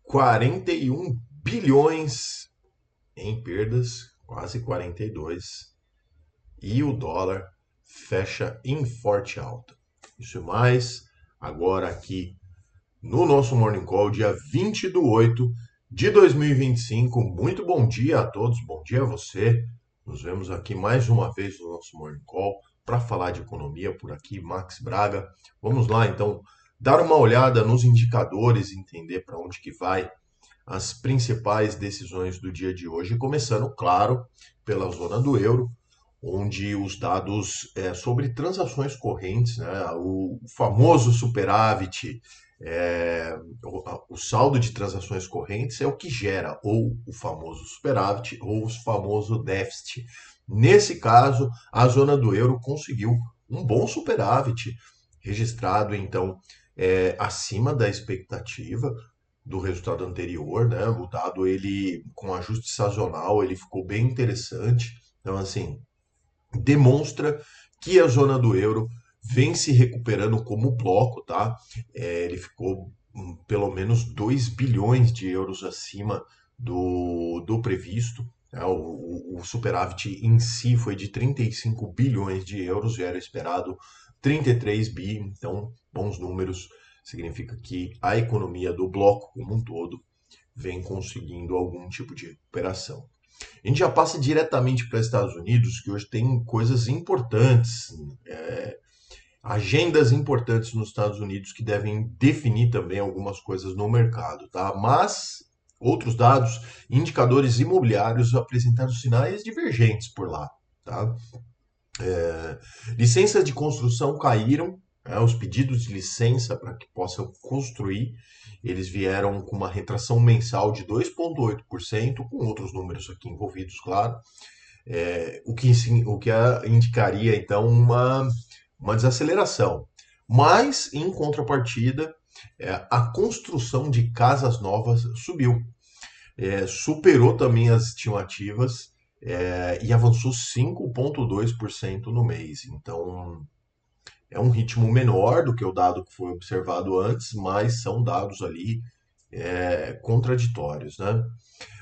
41 bilhões em perdas, quase 42, e o dólar fecha em forte alta. Isso e mais agora aqui no nosso Morning Call, dia 20 de 8 de 2025. Muito bom dia a todos, bom dia a você. Nos vemos aqui mais uma vez no nosso Morning Call para falar de economia por aqui, Max Braga. Vamos lá então dar uma olhada nos indicadores, entender para onde que vai as principais decisões do dia de hoje, começando, claro, pela zona do euro, onde os dados sobre transações correntes, né, o famoso superávit, o saldo de transações correntes é o que gera ou o famoso superávit ou o famoso déficit. Nesse caso, a zona do euro conseguiu um bom superávit, registrado então acima da expectativa do resultado anterior, né? O dado ele com ajuste sazonal ele ficou bem interessante. Então assim, demonstra que a zona do euro vem se recuperando como bloco, tá? Ele ficou pelo menos 2 bilhões de euros acima do previsto. Né? O superávit em si foi de 35 bilhões de euros e era esperado 33 bi, então bons números, significa que a economia do bloco como um todo vem conseguindo algum tipo de recuperação. A gente já passa diretamente para os Estados Unidos, que hoje tem coisas importantes, agendas importantes nos Estados Unidos que devem definir também algumas coisas no mercado, tá? Mas outros dados, indicadores imobiliários apresentaram sinais divergentes por lá, tá? Licenças de construção caíram, né? Os pedidos de licença para que possam construir, eles vieram com uma retração mensal de 2,8%, com outros números aqui envolvidos, claro. O que indicaria então uma desaceleração. Mas, em contrapartida, a construção de casas novas subiu, superou também as estimativas e avançou 5,2% no mês. Então, é um ritmo menor do que o dado que foi observado antes, mas são dados ali contraditórios, né?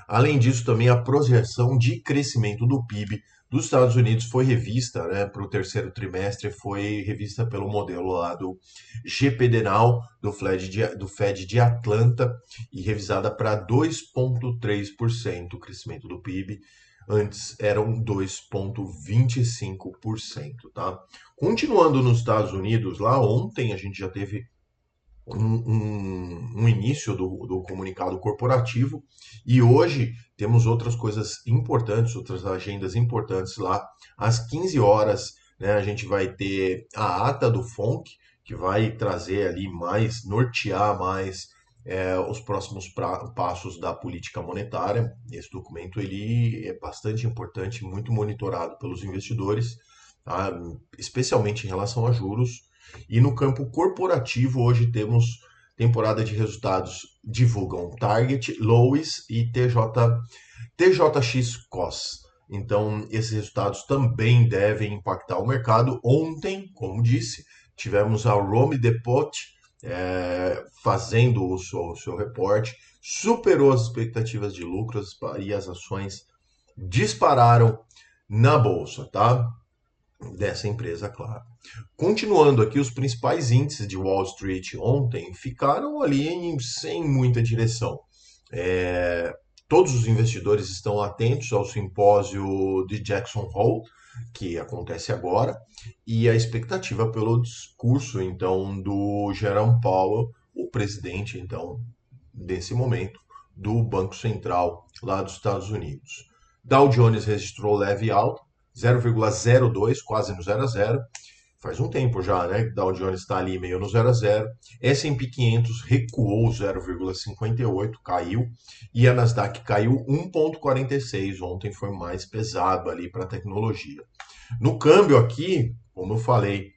Além disso, também a projeção de crescimento do PIB dos Estados Unidos foi revista, né, para o terceiro trimestre, foi revista pelo modelo lá do GPD Now, do Fed de Atlanta, e revisada para 2,3% o crescimento do PIB. Antes eram 2,25%, tá? Continuando nos Estados Unidos, lá ontem a gente já teve um início do comunicado corporativo e hoje temos outras coisas importantes, outras agendas importantes lá. Às 15 horas, né, a gente vai ter a ata do FONC, que vai trazer ali mais, nortear mais os próximos passos da política monetária. Esse documento ele é bastante importante, muito monitorado pelos investidores, tá? Especialmente em relação a juros. E no campo corporativo, hoje temos temporada de resultados, divulgam Target, Lowe's e TJX COS. Então, esses resultados também devem impactar o mercado. Ontem, como disse, tivemos a Rome Depot fazendo o seu reporte, superou as expectativas de lucros e as ações dispararam na bolsa, tá? Dessa empresa, claro. Continuando aqui, os principais índices de Wall Street ontem ficaram ali sem muita direção. É, Todos os investidores estão atentos ao simpósio de Jackson Hole, que acontece agora, e a expectativa pelo discurso, então, do Jerome Powell, o presidente, então, desse momento, do Banco Central lá dos Estados Unidos. Dow Jones registrou leve alta, 0,02, quase no 0 a 0. Faz um tempo já, né? Dow Jones está ali meio no 0 a 0. S&P 500 recuou 0,58, caiu. E a Nasdaq caiu 1,46. Ontem foi mais pesado ali para a tecnologia. No câmbio aqui, como eu falei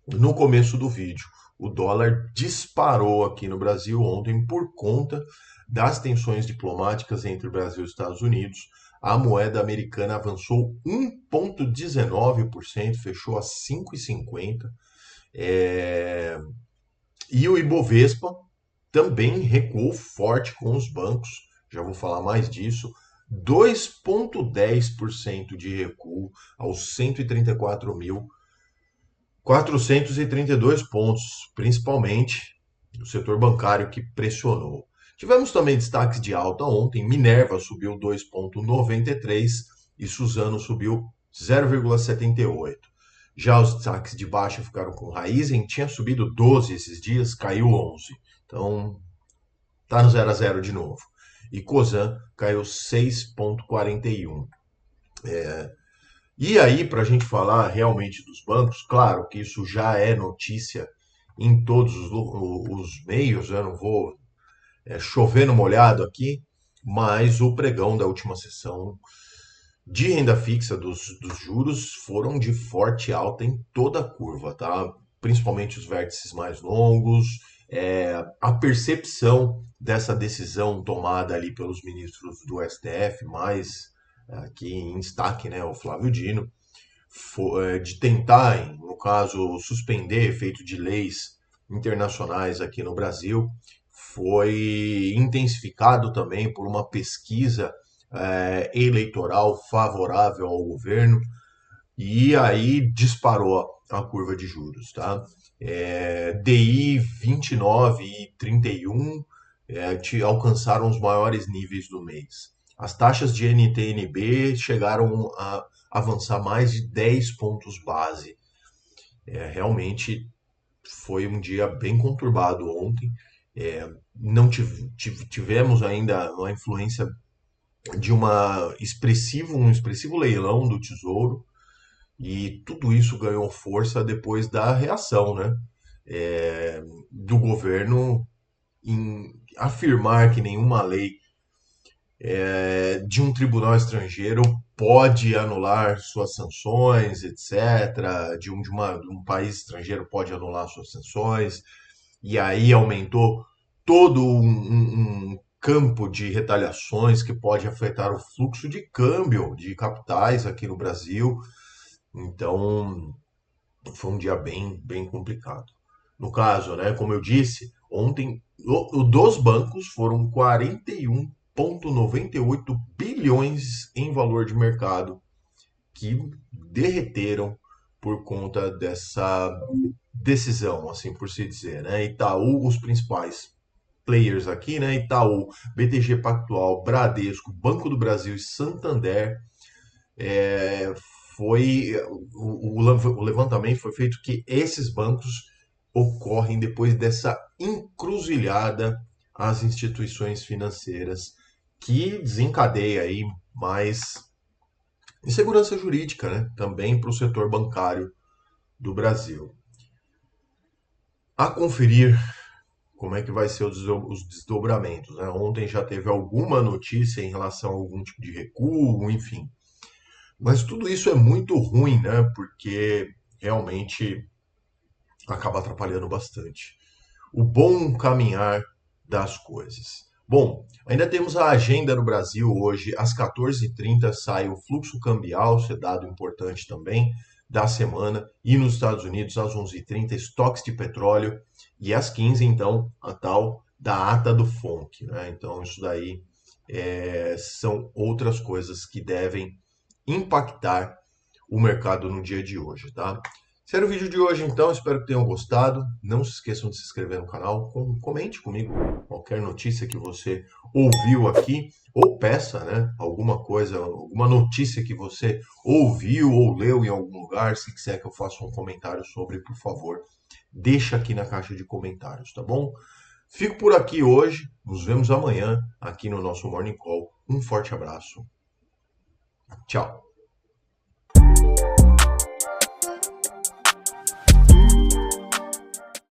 no começo do vídeo, o dólar disparou aqui no Brasil ontem por conta das tensões diplomáticas entre o Brasil e os Estados Unidos. A moeda americana avançou 1,19%, fechou a 5,50. E o Ibovespa também recuou forte com os bancos, já vou falar mais disso. 2,10% de recuo aos 134.432 pontos, principalmente do setor bancário que pressionou. Tivemos também destaques de alta ontem. Minerva subiu 2,93 e Suzano subiu 0,78. Já os destaques de baixa ficaram com Raízen, tinha subido 12 esses dias, caiu 11. Então, tá no 0 a 0 de novo. E Cosan caiu 6,41. E aí, para a gente falar realmente dos bancos, claro que isso já é notícia em todos os meios, eu não vou chover no molhado aqui, mas o pregão da última sessão de renda fixa dos juros foram de forte alta em toda a curva, tá? Principalmente os vértices mais longos, a percepção dessa decisão tomada ali pelos ministros do STF, mais aqui em destaque, né, o Flávio Dino, de tentar, no caso, suspender efeito de leis internacionais aqui no Brasil, foi intensificado também por uma pesquisa eleitoral favorável ao governo e aí disparou a curva de juros, tá? DI 29 e 31 alcançaram os maiores níveis do mês. As taxas de NTN-B chegaram a avançar mais de 10 pontos base. Realmente foi um dia bem conturbado ontem. Não tivemos ainda uma influência de um expressivo leilão do Tesouro, e tudo isso ganhou força depois da reação, né, do governo em afirmar que nenhuma lei de um tribunal estrangeiro pode anular suas sanções, etc., de um país estrangeiro pode anular suas sanções, e aí aumentou todo um campo de retaliações que pode afetar o fluxo de câmbio de capitais aqui no Brasil. Então, foi um dia bem complicado. No caso, né, como eu disse, ontem dos bancos foram 41,98 bilhões em valor de mercado que derreteram por conta dessa decisão, assim por se dizer, né? Itaú, os principais players aqui, né? Itaú, BTG Pactual, Bradesco, Banco do Brasil e Santander, é, o levantamento foi feito que esses bancos ocorrem depois dessa encruzilhada às instituições financeiras que desencadeia aí mais insegurança jurídica, né? Também para o setor bancário do Brasil. A conferir como é que vai ser os desdobramentos, né? Ontem já teve alguma notícia em relação a algum tipo de recuo, enfim. Mas tudo isso é muito ruim, né? Porque realmente acaba atrapalhando bastante o bom caminhar das coisas. Bom, ainda temos a agenda no Brasil hoje. Às 14h30 sai o fluxo cambial, esse é dado importante também, da semana. E nos Estados Unidos, às 11h30, estoques de petróleo. E às 15h, então, a tal da ata do FONC, né? Então, isso daí são outras coisas que devem impactar o mercado no dia de hoje, tá? Esse era o vídeo de hoje, então. Espero que tenham gostado. Não se esqueçam de se inscrever no canal. Comente comigo qualquer notícia que você ouviu aqui, ou peça, né, alguma coisa, alguma notícia que você ouviu ou leu em algum lugar. Se quiser que eu faça um comentário sobre, por favor, deixa aqui na caixa de comentários, tá bom? Fico por aqui hoje. Nos vemos amanhã aqui no nosso Morning Call. Um forte abraço. Tchau.